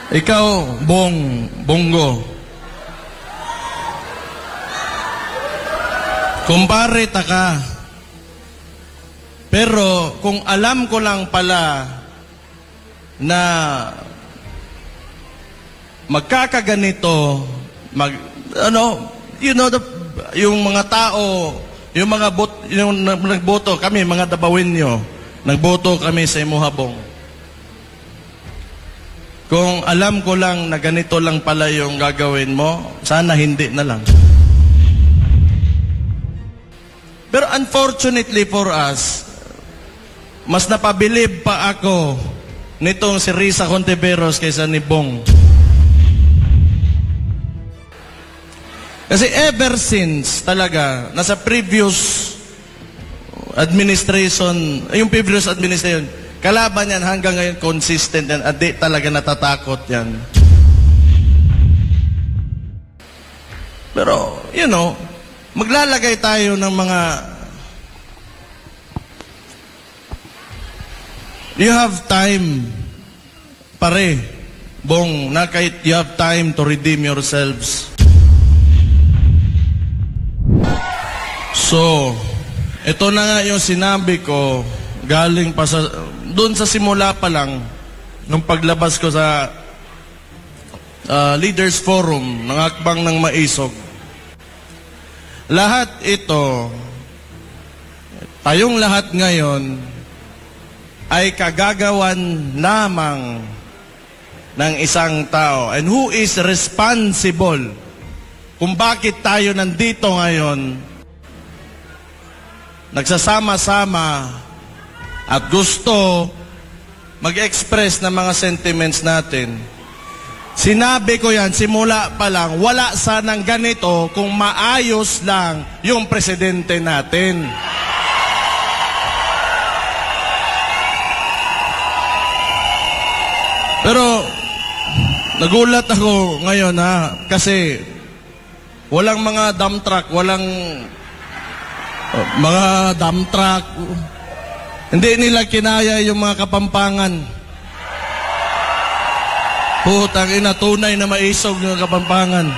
Ikaw, Bongo. Kumpare ta ka. Pero kung alam ko lang pala na magkakaganito, yung mga tao, yung nagboto kami, mga Dabawinyo, nagboto kami sa Imuhabong. Kung alam ko lang na ganito lang pala yung gagawin mo, sana hindi na lang. Pero unfortunately for us, mas napabilib pa ako nitong si Risa Contiveros kaysa ni Bong. Kasi ever since talaga, nasa previous administration, kalaban yan hanggang ngayon consistent yan at di talaga natatakot yan. Pero, maglalagay tayo ng mga you have time pare, Bong, na kahit you have time to redeem yourselves. So, ito na nga yung sinabi ko galing pa doon sa simula pa lang nung paglabas ko sa Leaders Forum ng Hakbang ng Maisog. Lahat ito, tayong lahat ngayon ay kagagawan lamang ng isang tao. And who is responsible kung bakit tayo nandito ngayon, nagsasama-sama at gusto mag-express ng mga sentiments natin. Sinabi ko yan, simula pa lang, wala sanang ganito kung maayos lang yung presidente natin. Pero, nagulat ako ngayon kasi walang mga dump truck, mga dump truck. Hindi nila kinaya yung mga Kapampangan. Putang ina, tunay na maisog yung Kapampangan.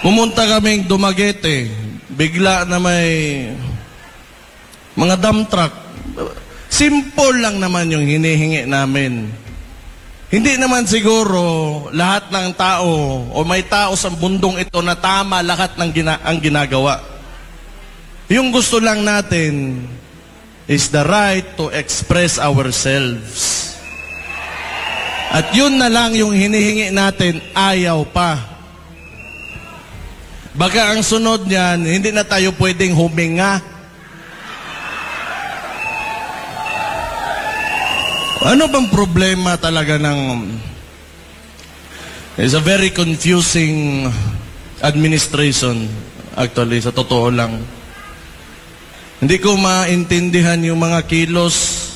Pumunta kaming Dumaguete. Bigla na may mga dump truck. Simple lang naman yung hinihingi namin. Hindi naman siguro lahat ng tao o may tao sa bundong ito na tama lahat ng ang ginagawa. Yung gusto lang natin is the right to express ourselves. At yun na lang yung hinihingi natin, ayaw pa. Baka ang sunod niyan, hindi na tayo pwedeng huminga. Ano bang problema talaga it's a very confusing administration, actually, sa totoo lang. Hindi ko maintindihan yung mga kilos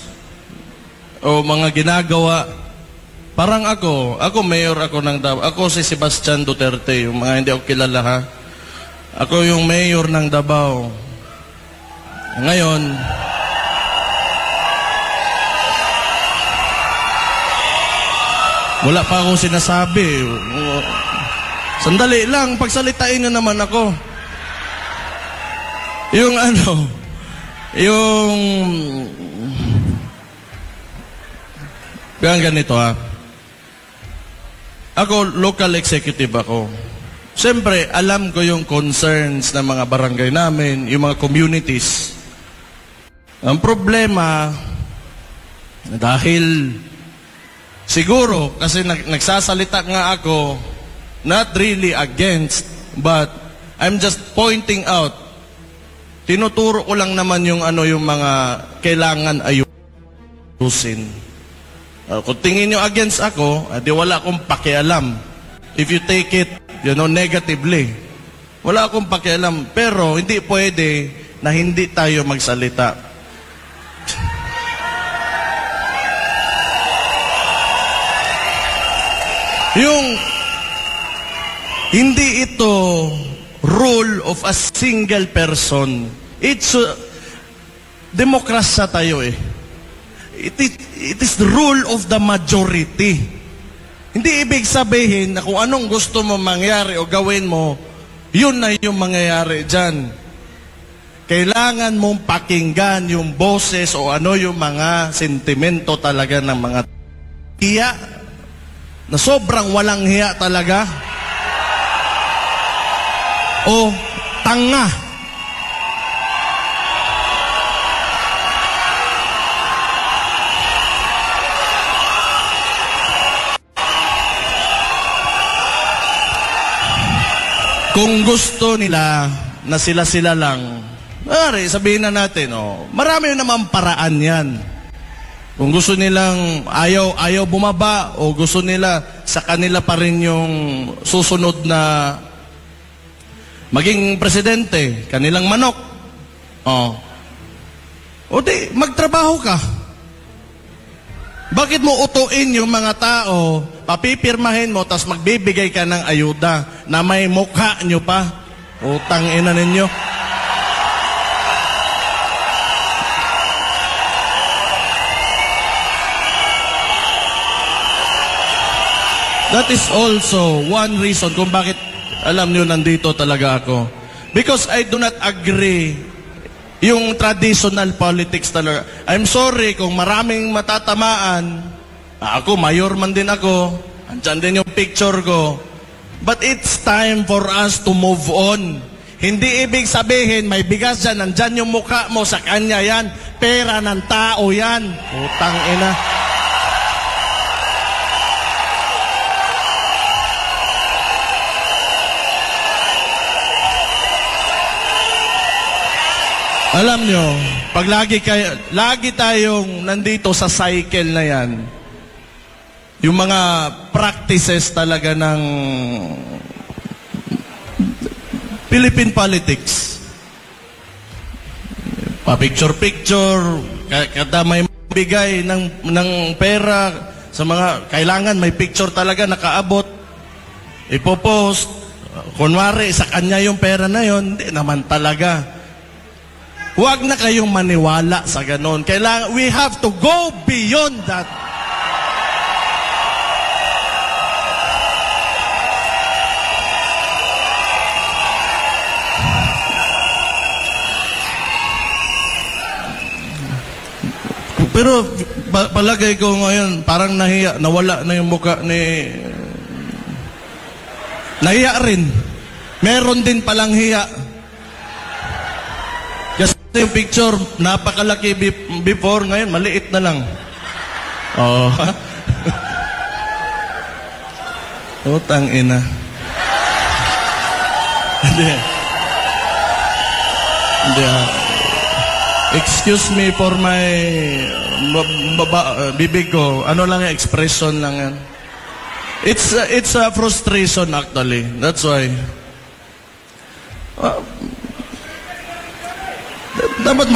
o mga ginagawa. Parang ako mayor ako ng Davao. Ako si Sebastian Duterte, yung mga hindi ako kilala ha. Ako yung mayor ng Davao. Ngayon, wala pa akong sinasabi. Sandali lang, pagsalitain nyo naman ako. Ganito Ako, local executive ako. Siyempre, alam ko yung concerns ng mga barangay namin, yung mga communities. Ang problema, dahil siguro, kasi nagsasalita nga ako, not really against, but I'm just pointing out, tinuturo ko lang naman yung yung mga kailangan ayusin. Kung tingin nyo against ako, di wala akong pakialam. If you take it, negatively, wala akong pakialam. Pero hindi pwede na hindi tayo magsalita. Hindi ito rule of a single person. It's demokrasya tayo it is the rule of the majority. Hindi ibig sabihin na kung anong gusto mo mangyari o gawin mo, yun na yung mangyayari dyan. Kailangan mong pakinggan yung boses o ano yung mga sentimento talaga ng mga hiya, na sobrang walang hiya talaga, o tanga. Kung gusto nila na sila-sila lang, sabihin na natin, marami naman paraan yan. Kung gusto nilang ayaw bumaba, o gusto nila sa kanila pa rin yung susunod na maging presidente, kanilang manok, o di, magtrabaho ka. Bakit mo utuin yung mga tao, papipirmahin mo, tas magbibigay ka ng ayuda na may mukha nyo pa? Utang ina ninyo. That is also one reason kung bakit, alam nyo, nandito talaga ako. Because I do not agree yung traditional politics talaga. I'm sorry kung maraming matatamaan. Ako, mayor man din ako. Andyan din yung picture ko. But it's time for us to move on. Hindi ibig sabihin, may bigas dyan, nandyan yung mukha mo, sa kanya yan. Pera ng tao yan. Utang ina. Alam nyo, pag lagi tayong nandito sa cycle na yan, yung mga practices talaga ng Philippine politics, pa-picture-picture, kada may bigay ng pera sa mga kailangan, may picture talaga nakaabot, ipopost, kunwari sa kanya yung pera na yon, hindi naman talaga. Huwag na kayong maniwala sa ganon. Kailangan, we have to go beyond that. Pero palagay ko ngayon, parang nahiya, nawala na yung mukha ni... Nahiya rin. Meron din palang hiya. Kasi yung picture, napakalaki before, ngayon maliit na lang. Oh. Utang ina. Hindi. Excuse me for my bibig ko. Ano lang yung expression lang yan. It's a frustration actually. That's why. Dapat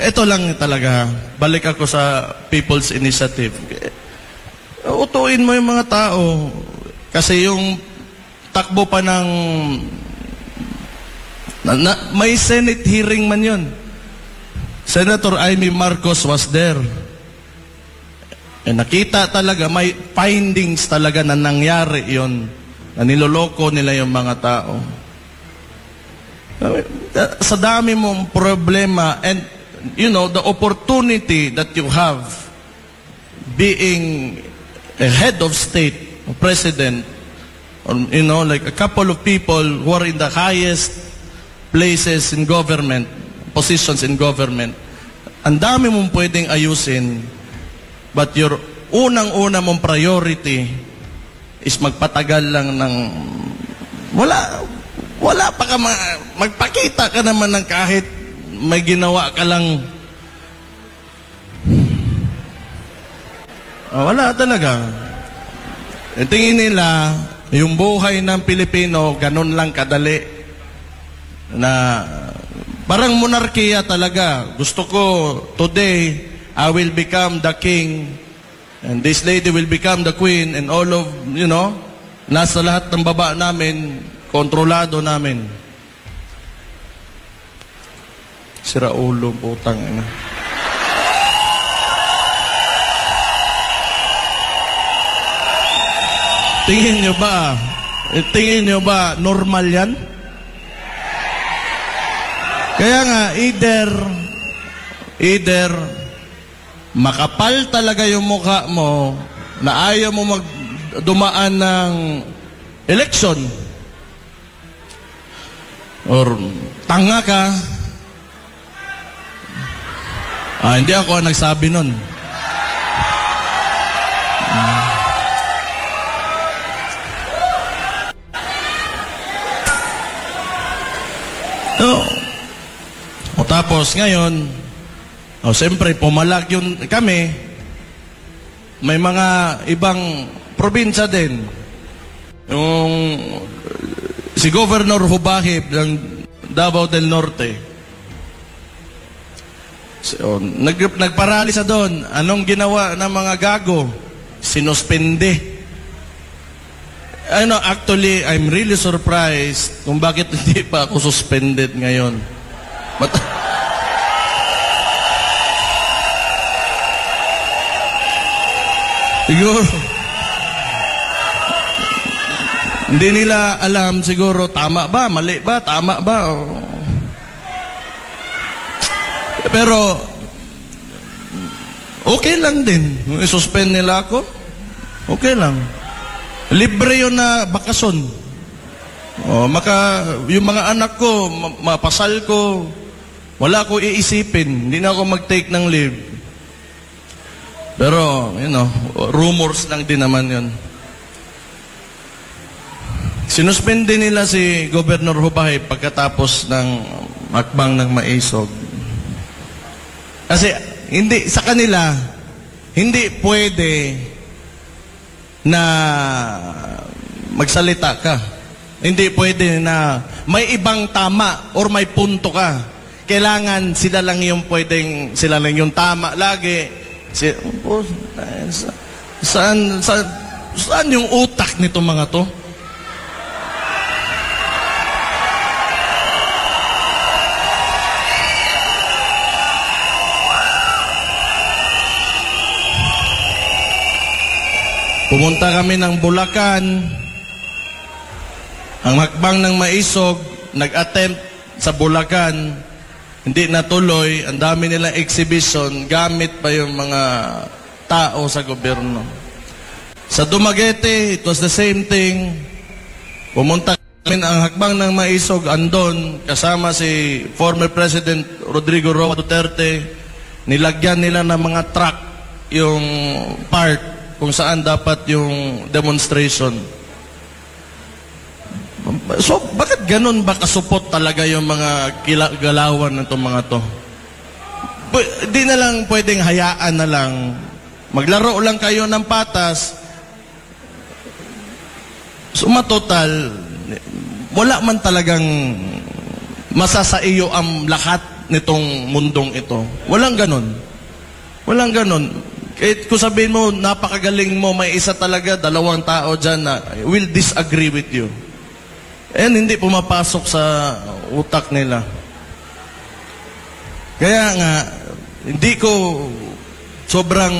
ito lang talaga. Balik ako sa People's Initiative. Utuin mo yung mga tao. Kasi yung takbo pa ng... may Senate hearing man yun. Senator Amy Marcos was there. Nakita talaga, may findings talaga na nangyari yon, na niloloko nila yung mga tao. Sa dami mong problema, and you know, the opportunity that you have being a head of state, a president, or, you know, like a couple of people who are in the highest places in government, positions in government, ang dami mong pwedeng ayusin, but your unang-una mong priority is magpatagal lang ng wala pa ka magpakita ka naman ng kahit may ginawa ka lang. Wala talaga. Tingin nila yung buhay ng Pilipino ganun lang kadali, na parang monarkiya talaga. Gusto ko today I will become the king and this lady will become the queen, and all of, you know, nasa lahat ng baba namin, kontrolado namin. Sira ulo, putang ina. tingin nyo ba normal yan? Kaya nga, either makapal talaga yung mukha mo na ayaw mo dumaan ng election, or tanga ka. Hindi ako ang nagsabi nun. O tapos ngayon, siyempre pumalag yun kami. May mga ibang probinsya din. Yung si Governor Hubahib ng Davao del Norte. So, nagparalisa doon. Anong ginawa ng mga gago? Sinuspende. Actually, I'm really surprised kung bakit hindi pa ako suspended ngayon. Siguro, hindi nila alam siguro, tama ba, mali ba, tama ba. Pero, okay lang din. I-suspend nila ako, okay lang. Libre yun na bakasyon. Yung mga anak ko, mapasal ko, wala ko iisipin. Hindi na ako mag-take ng leave. Pero, rumors lang din naman yun. Sinuspende nila si Governor Hubahib pagkatapos ng hakbang ng Maisog. Kasi, sa kanila, hindi pwede na magsalita ka. Hindi pwede na may ibang tama or may punto ka. Kailangan sila lang yung tama lagi. Saan yung utak nito mga to? Pumunta kami ng Bulacan. Ang hakbang ng Maisog, nag-attempt sa Bulacan, hindi natuloy. Ang dami nilang exhibition, gamit pa yung mga tao sa gobyerno. Sa Dumaguete, it was the same thing. Pumunta kami ang hakbang ng Maisog, andon, kasama si former President Rodrigo Roa Duterte. Nilagyan nila ng mga truck yung part kung saan dapat yung demonstration. So, bakit ganun ba kasupot talaga yung mga galawan ng itong mga to? Di na lang pwedeng hayaan na lang. Maglaro lang kayo ng patas. So, matotal, wala man talagang masasaiyo ang lahat nitong mundong ito. Walang ganun. Walang ganun. Kung sabihin mo, napakagaling mo, may isa talaga, 2 tao dyan na will disagree with you. And hindi pumapasok sa utak nila. Kaya nga, hindi ko sobrang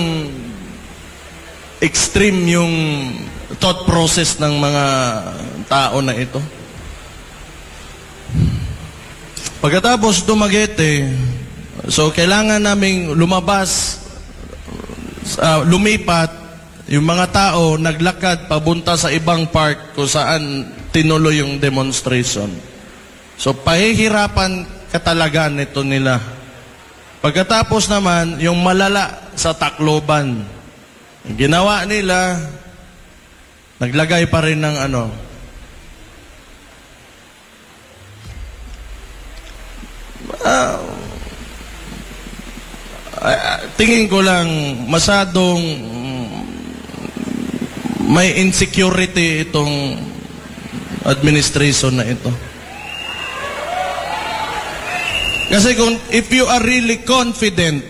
extreme yung thought process ng mga tao na ito. Pagkatapos Dumaguete, so kailangan naming lumabas, lumipat, yung mga tao naglakad pabunta sa ibang park kung saan tinuloy yung demonstration. So pahihirapan katalaga nito nila. Pagkatapos naman, yung malala sa Tacloban, ginawa nila, naglagay pa rin ng tingin ko lang masyadong may insecurity itong administration na ito. Kasi if you are really confident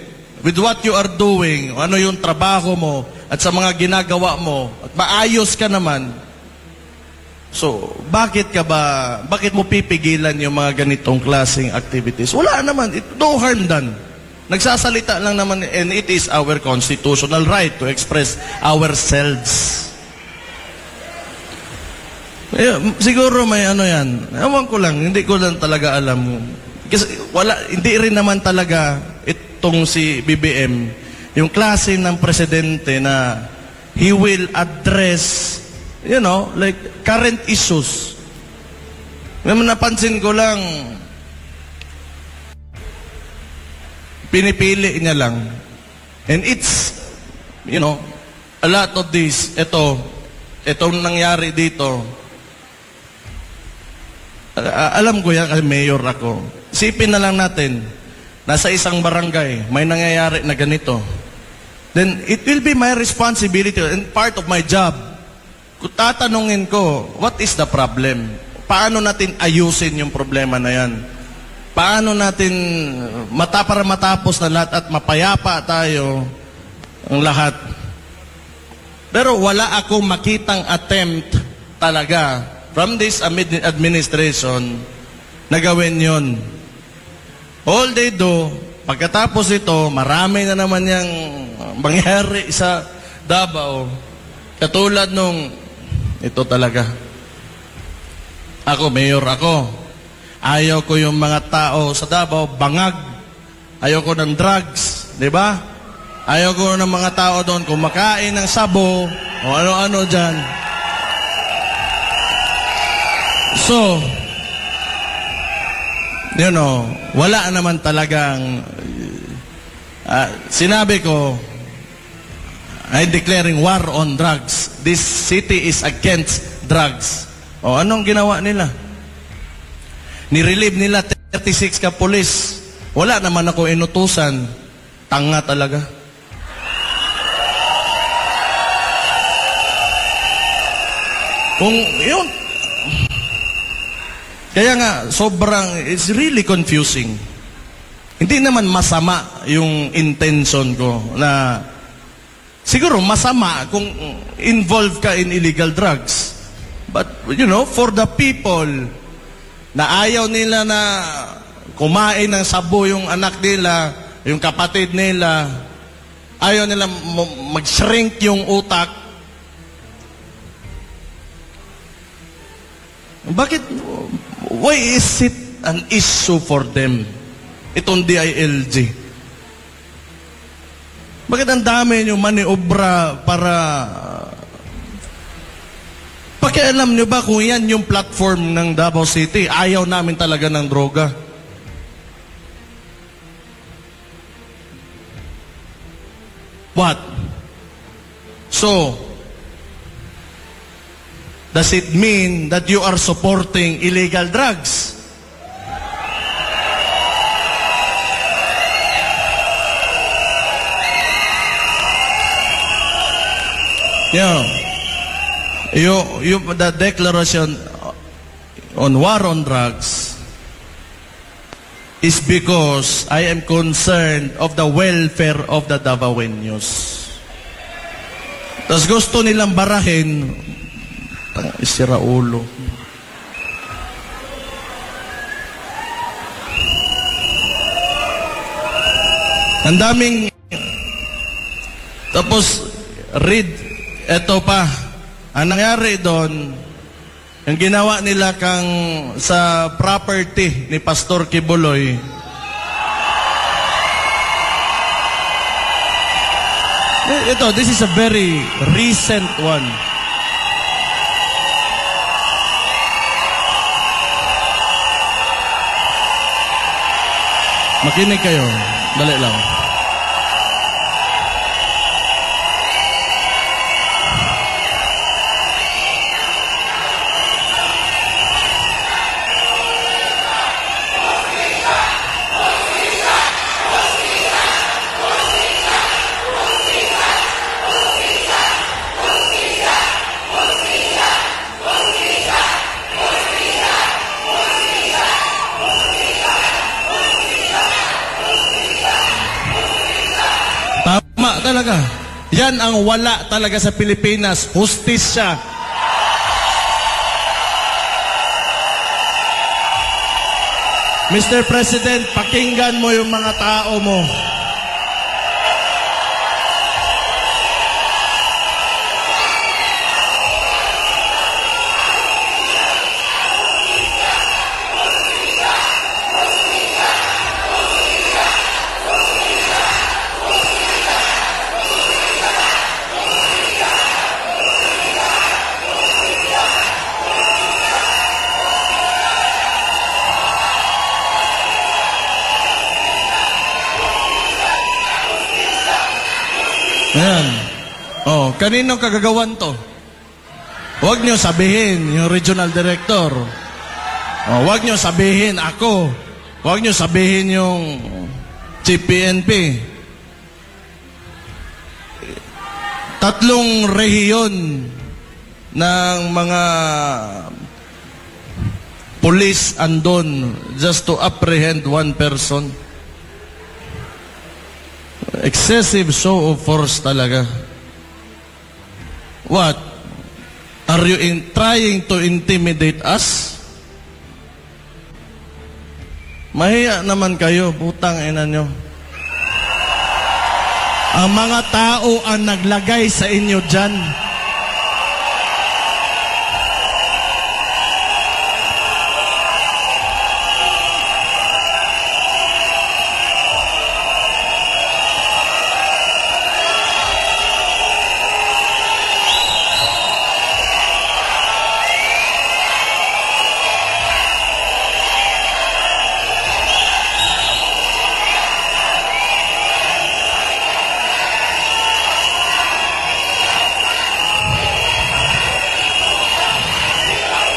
with what you are doing, ano yung trabaho mo at sa mga ginagawa mo, at maayos ka naman, so bakit mo pipigilan yung mga ganitong klaseng activities? Wala naman, no harm done. Nagsasalita lang naman, and it is our constitutional right to express ourselves. Siguro may ano yan. Ewan ko lang, hindi ko lang talaga alam. Kasi hindi rin naman talaga itong si BBM, yung klase ng presidente na he will address, like current issues. Napansin ko lang, pinipili niya lang. And it's, a lot of this, itong nangyari dito, alam ko yan kasi mayor ako. Isipin na lang natin, nasa isang barangay, may nangyayari na ganito. Then, it will be my responsibility and part of my job. Kung tatanungin ko, what is the problem? Paano natin ayusin yung problema na yan? Paano natin para matapos na lahat at mapayapa tayo ang lahat? Pero wala akong makitang attempt talaga from this administration na gawin yun. All they do, pagkatapos ito, marami na naman yung mangyari sa Davao. Katulad nung, ito talaga. Ako, mayor ako. Ayaw ko yung mga tao sa Davao, bangag. Ayaw ko ng drugs, di ba? Ayaw ko ng mga tao doon kumakain ng sabo o ano-ano dyan. So, wala naman talagang sinabi ko, I'm declaring war on drugs. This city is against drugs. O anong ginawa nila? Nirelieve nila 36 ka pulis. Wala naman ako inutusan. Tanga talaga. Kung yun, kaya nga, it's really confusing. Hindi naman masama yung intention ko na, siguro masama kung involved ka in illegal drugs. But, for the people na ayaw nila na kumain ng sabo yung anak nila, yung kapatid nila, ayaw nila mag-shrink yung utak. Bakit? Why is it an issue for them? Itong DILG. Bakit ang dami nyo maniobra para... Pakialam nyo ba kung yan yung platform ng Davao City? Ayaw namin talaga ng droga. What? So, does it mean that you are supporting illegal drugs? The declaration on war on drugs is because I am concerned of the welfare of the Davaoenos. Tapos gusto nilang barahin, isira ulo. Ang daming, tapos read, eto pa, ang nangyari doon, yung ginawa nila sa property ni Pastor Kibuloy, this is a very recent one. Makinig kayo. Dali lang. Talaga. Yan ang wala talaga sa Pilipinas. Hustisya. Mr. President, pakinggan mo yung mga tao mo. Ayan. Oh, kanino kagagawan to? Huwag nyo sabihin yung regional director. Oh, huwag nyo sabihin ako. Huwag nyo sabihin yung Chief PNP. 3 rehiyon ng mga police andon just to apprehend 1 person. Excessive show of force talaga. What? Are you trying to intimidate us? Mahiya naman kayo, putang ina nyo. Ang mga tao ang naglagay sa inyo dyan.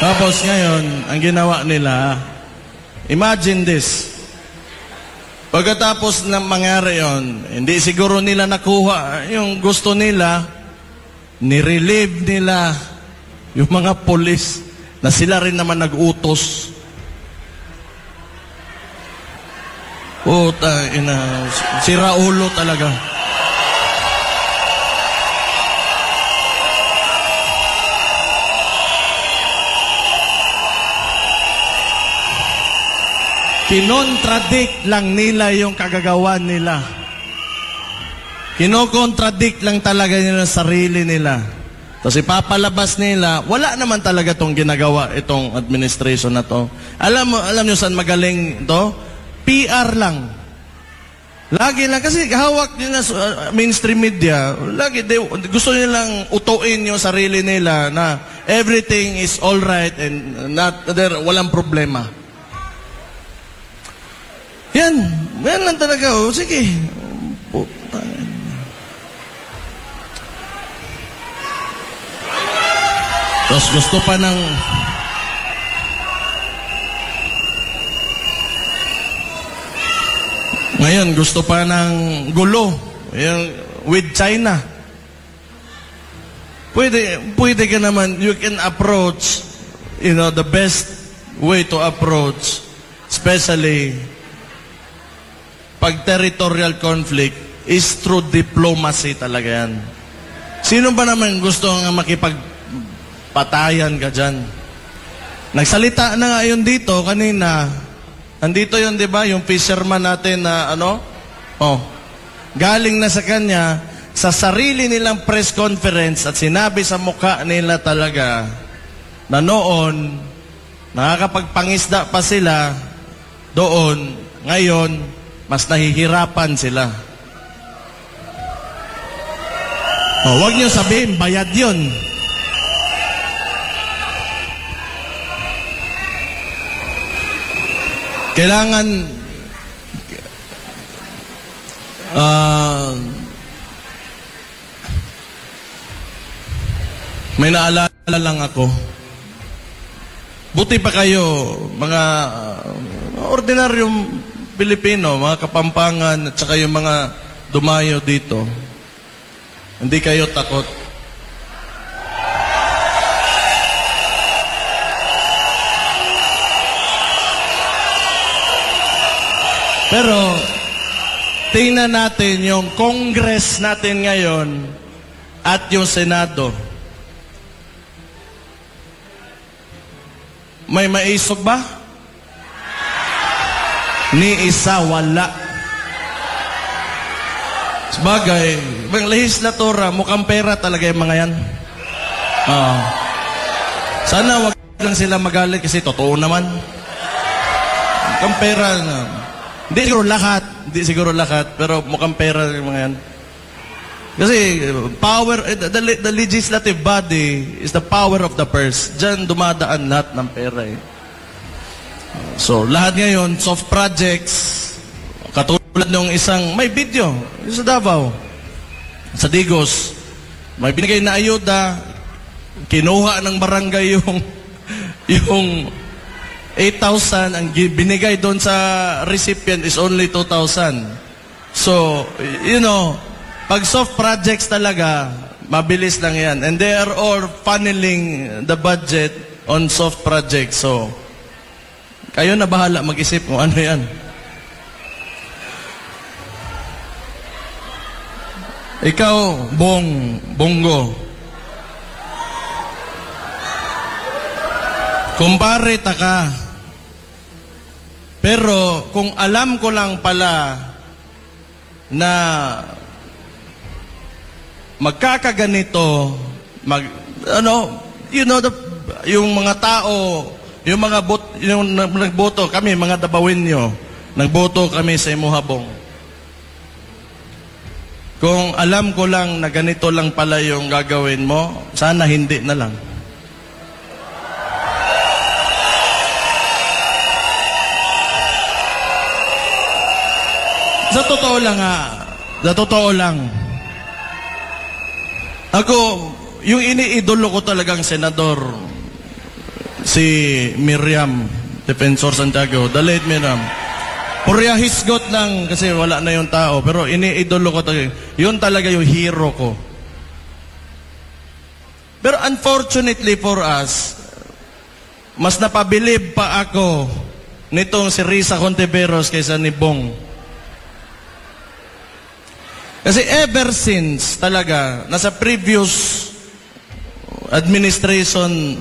Tapos ngayon, ang ginawa nila, imagine this. Pagkatapos na mangyari yon, hindi siguro nila nakuha yung gusto nila, nirelieve nila yung mga polis na sila rin naman nag-utos. Puta, ina, si Raulo talaga. Kinontradict lang nila yung kagagawan nila. Kinokontradict lang talaga nila sarili nila. Tapos ipapalabas nila, wala naman talaga tong ginagawa itong administration na to. Alam nyo saan magaling to? PR lang. Lagi lang, kasi hawak nila mainstream media, lagi gusto nilang utuin yung sarili nila na everything is all right and walang problema. Yan lang talaga. Oh. Sige. Puta. Tapos gusto pa ng... Ngayon, gusto pa ng gulo. Yung, with China. Pwede ka naman, you can approach, the best way to approach, especially pag territorial conflict is through diplomacy talaga yan. Sino ba naman gusto nga makipagpatayan ka dyan? Nagsalita na nga yun dito kanina. Nandito yun, di ba? Yung fisherman natin na galing na sa kanya, sa sarili nilang press conference at sinabi sa mukha nila talaga na noon, nakakapagpangisda pa sila doon, ngayon, mas nahihirapan sila. Huwag niyo sabihin, bayad yun. Kailangan may naalala lang ako. Buti pa kayo, mga ordinaryong Pilipino, mga Kapampangan, at saka yung mga dumayo dito. Hindi kayo takot. Pero, tingnan natin yung Congress natin ngayon at yung Senado. May maisog ba? Ni isa wala. Sabagay, mga lehislatura, mukhang pera talaga yung mga yan. Sana wag lang sila magalit kasi totoo naman. Mukhang pera na. Hindi siguro lahat, pero mukhang pera yung mga yan. Kasi power, the legislative body is the power of the purse. Diyan dumadaan lahat ng pera eh. So, lahat ngayon, soft projects, katulad ng isang, may video, yung sa Davao. sa Digos, may binigay na ayuda, kinuha ng barangay yung 8,000, ang binigay doon sa recipient is only 2,000. So, pag soft projects talaga, mabilis lang yan. And they are all funneling the budget on soft projects. So, kayo na bahala mag-isip kung ano yan. Ikaw, Bongo. Kumpare ka. Pero kung alam ko lang pala na magkakaganito, yung mga tao, yung nagboto kami, mga Dabawinyo, nagboto kami sa Imuhabong. Kung alam ko lang na ganito lang pala yung gagawin mo, sana hindi na lang. Sa totoo lang, ako, yung iniidolo ko talagang senador, si Miriam Defensor Santiago, the late Miriam. Purya hisgot lang kasi wala na yung tao, pero iniidolo ko talaga. Yun talaga yung hero ko. Pero unfortunately for us, mas napabilib pa ako nitong si Risa Contiveros kaysa ni Bong. Kasi ever since talaga, nasa previous administration,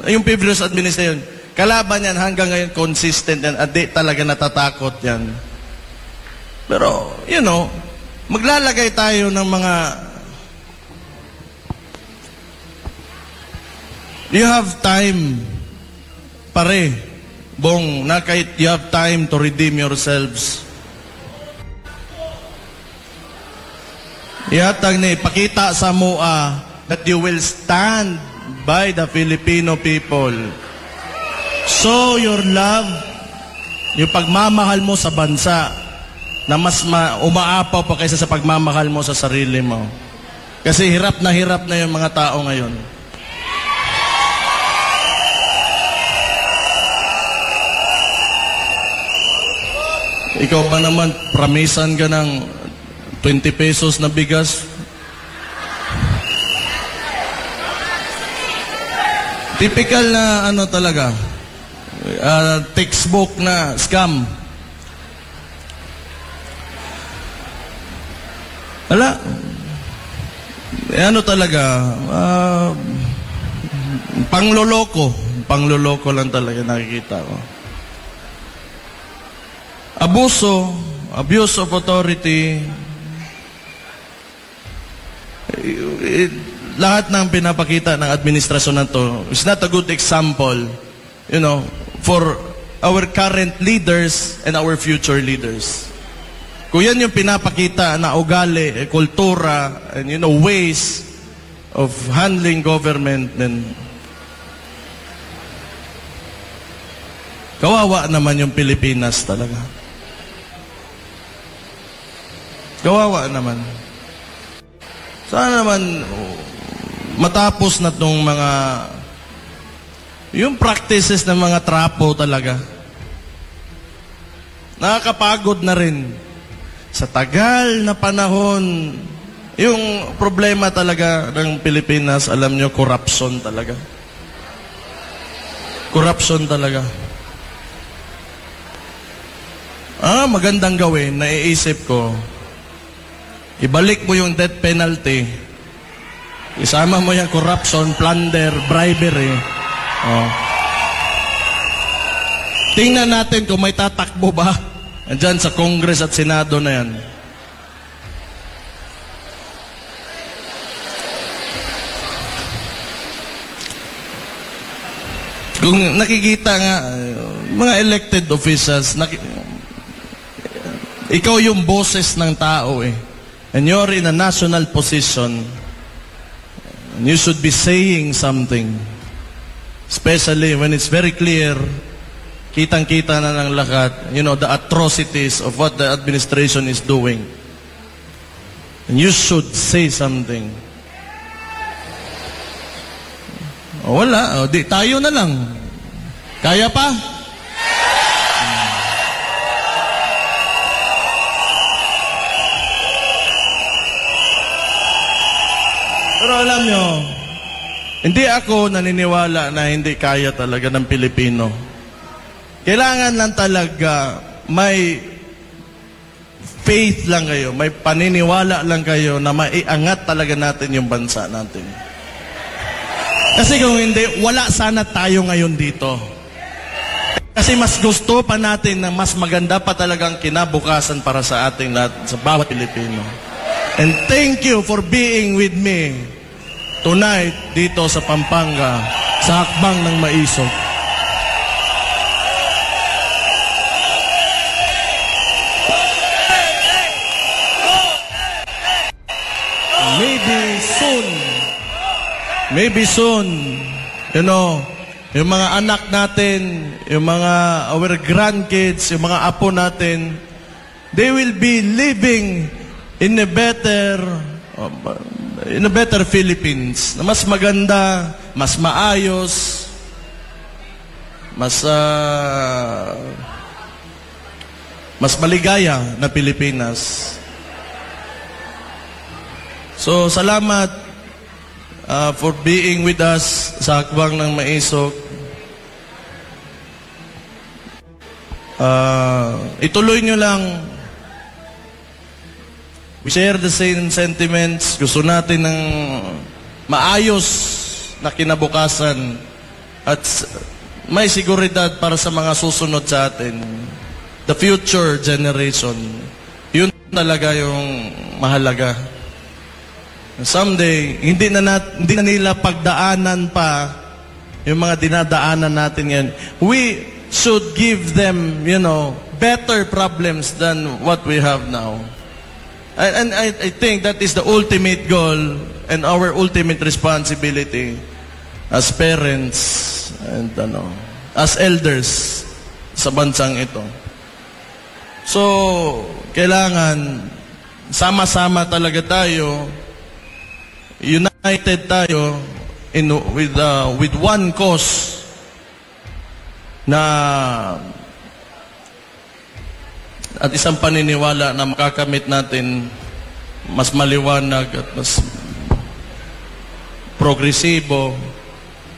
kalaban yan hanggang ngayon consistent yan, at di talaga natatakot yan. Pero, maglalagay tayo ng mga, you have time, pare, Bong, na kahit you have time to redeem yourselves. Ihatag ni ipakita sa MOA that you will stand by the Filipino people. Show your love, yung pagmamahal mo sa bansa na mas umaapaw pa kaysa sa pagmamahal mo sa sarili mo. Kasi hirap na yung mga tao ngayon. Ikaw ba naman, pramisan ka ng 20 pesos na bigas. Typical na talaga. Textbook na scam. Wala. Talaga. Pangloloko. Pangloloko lang talaga nakikita ko. Abuse of authority. Lahat ng pinapakita ng administrasyon na to is not a good example, for our current leaders and our future leaders. Kung yan yung pinapakita na ugali, kultura, and ways of handling government, then kawawa naman yung Pilipinas talaga. Kawawa naman. Sana naman matapos na itong yung practices ng mga trapo talaga. Nakakapagod na rin. Sa tagal na panahon, yung problema talaga ng Pilipinas, alam nyo, corruption talaga. Corruption talaga. Magandang gawin, naiisip ko, ibalik mo yung death penalty. Isama mo yung corruption, plunder, bribery. Tingnan natin kung may tatakbo ba andyan sa Congress at Senado na yan. Kung nakikita nga, mga elected officials, ikaw yung boses ng tao and you're in a national position, and you should be saying something. Especially when it's very clear, kitang-kita na ng lahat, the atrocities of what the administration is doing. You should say something. Wala. Di, tayo na lang. Kaya pa? Pero alam nyo, hindi ako naniniwala na hindi kaya talaga ng Pilipino. Kailangan lang talaga may faith lang kayo, may paniniwala lang kayo na maiangat talaga natin yung bansa natin. Kasi kung hindi, wala sana tayo ngayon dito. Kasi mas gusto pa natin na mas maganda pa talagang kinabukasan para sa ating lahat, sa bawat Pilipino. And thank you for being with me tonight dito sa Pampanga, sa Hakbang ng Maisog. Maybe soon, you know, yung mga anak natin, yung mga our grandkids, yung mga apo natin, they will be living in a better Philippines, na mas maganda, mas maayos, mas maligaya na Pilipinas. So, salamat for being with us sa Hakbang ng Maisog. Ituloy nyo lang. We share the same sentiments. Gusto natin ng maayos na kinabukasan at may seguridad para sa mga susunod sa atin. The future generation. Yun talaga yung mahalaga. Someday, hindi na nila pagdaanan pa yung mga dinadaanan natin yan. We should give them, you know, better problems than what we have now. And I think that is the ultimate goal and our ultimate responsibility as parents and as elders sa bansang ito. So, kailangan sama-sama talaga tayo, united tayo with one cause na at isang paniniwala na makakamit natin mas maliwanag at mas progresibo,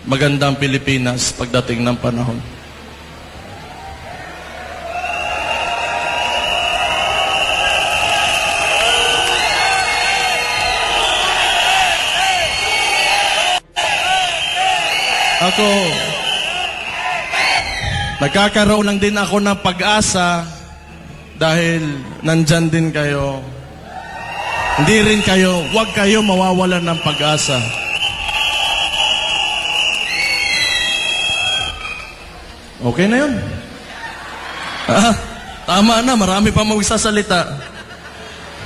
magandang Pilipinas pagdating ng panahon. Ako, nagkakaroon lang din ako ng pag-asa dahil nandyan din kayo. Hindi rin kayo, huwag kayo mawawalan ng pag-asa. Okay na yun? Tama na, marami pa magsasalita.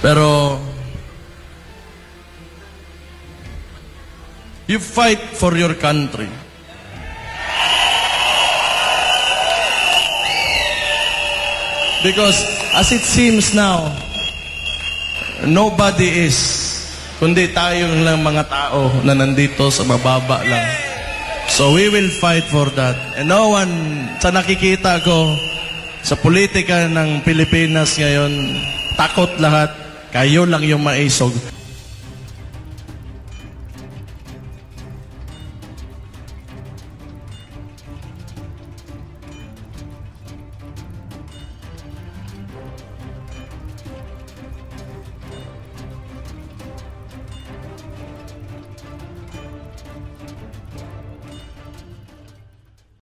Pero, you fight for your country. Because as it seems now, nobody is, kundi tayong lang mga tao na nandito sa mababa lang. So we will fight for that. And no one, sa nakikita ko, sa politika ng Pilipinas ngayon, takot lahat, kayo lang yung maisog.